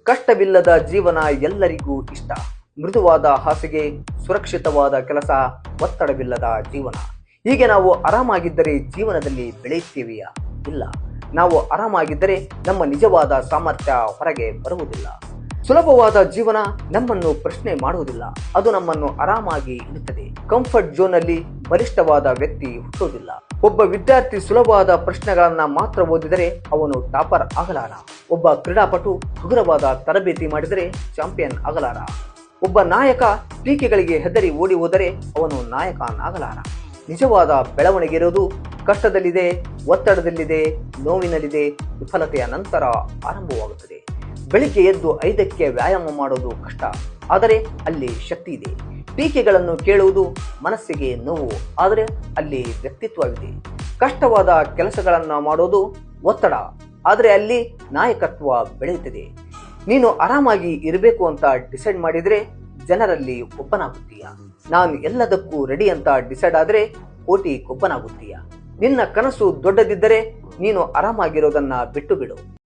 ಕಷ್ಟವಿಲ್ಲದ ಜೀವನ ಎಲ್ಲರಿಗೂ ಇಷ್ಟ. ಮೃದುವಾದ ಹಾಸಿಗೆ, ಸುರಕ್ಷಿತವಾದ ಕೆಲಸ, ಒತ್ತಡವಿಲ್ಲದ ಜೀವನ. ಹೀಗೆ ನಾವು ಆರಾಮಾಗಿದ್ದರೆ ಜೀವನದಲ್ಲಿ ಬೆಳೆಯುತ್ತೇವೆಯಾ? ಇಲ್ಲ. ನಾವು ಆರಾಮಾಗಿದ್ದರೆ ನಮ್ಮ ನಿಜವಾದ ಸಾಮರ್ಥ್ಯ ಹೊರಗೆ ಬರುವುದಿಲ್ಲ. ಸುಲಭವಾದ ಜೀವನ ನಮ್ಮನ್ನು ಪ್ರಶ್ನೆ ಮಾಡುವುದಿಲ್ಲ, ಅದು ನಮ್ಮನ್ನು ಆರಾಮಾಗಿ ಇಡುತ್ತದೆ. ಕಂಫರ್ಟ್ ಝೋನ್ ಅಲ್ಲಿ ಬಲಿಷ್ಠವಾದ ವ್ಯಕ್ತಿ ಹುಟ್ಟುವುದಿಲ್ಲ. ಒಬ್ಬ ವಿದ್ಯಾರ್ಥಿ ಸುಲಭವಾದ ಪ್ರಶ್ನೆಗಳನ್ನ ಮಾತ್ರ ಓದಿದರೆ ಅವನು ಟಾಪರ್ ಆಗಲಾರ. ಒಬ್ಬ ಕ್ರೀಡಾಪಟು ಹಗುರವಾದ ತರಬೇತಿ ಮಾಡಿದರೆ ಚಾಂಪಿಯನ್ ಆಗಲಾರ. ಒಬ್ಬ ನಾಯಕ ಟೀಕೆಗಳಿಗೆ ಹೆದರಿ ಓಡಿ ಹೋದರೆ ಅವನು ನಾಯಕನಾಗಲಾರ. ನಿಜವಾದ ಬೆಳವಣಿಗೆ ಇರೋದು ಕಷ್ಟದಲ್ಲಿದೆ, ಒತ್ತಡದಲ್ಲಿದೆ, ನೋವಿನಲ್ಲಿದೆ, ವಿಫಲತೆಯ ನಂತರ ಆರಂಭವಾಗುತ್ತದೆ. ಬೆಳಿಗ್ಗೆ ಎದ್ದು 5ಕ್ಕೆ ವ್ಯಾಯಾಮ ಮಾಡೋದು ಕಷ್ಟ, ಆದರೆ ಅಲ್ಲಿ ಶಕ್ತಿ ಇದೆ. ಟೀಕೆಗಳನ್ನು ಕೇಳುವುದು ಮನಸ್ಸಿಗೆ ನೋವು, ಆದರೆ ಅಲ್ಲಿ ವ್ಯಕ್ತಿತ್ವವಿದೆ. ಕಷ್ಟವಾದ ಕೆಲಸಗಳನ್ನು ಮಾಡೋದು ಒತ್ತಡ, ಆದರೆ ಅಲ್ಲಿ ನಾಯಕತ್ವ ಬೆಳೆಯುತ್ತದೆ. ನೀನು ಆರಾಮಾಗಿ ಇರಬೇಕು ಅಂತ ಡಿಸೈಡ್ ಮಾಡಿದರೆ ಜನರಲ್ಲಿ ಒಬ್ಬನಾಗುತ್ತೀಯ. ನಾನು ಎಲ್ಲದಕ್ಕೂ ರೆಡಿ ಅಂತ ಡಿಸೈಡ್ ಆದರೆ ಕೋಟಿಗೊಬ್ಬನಾಗುತ್ತೀಯ. ನಿನ್ನ ಕನಸು ದೊಡ್ಡದಿದ್ದರೆ ನೀನು ಆರಾಮಾಗಿರೋದನ್ನ ಬಿಟ್ಟು ಬಿಡು.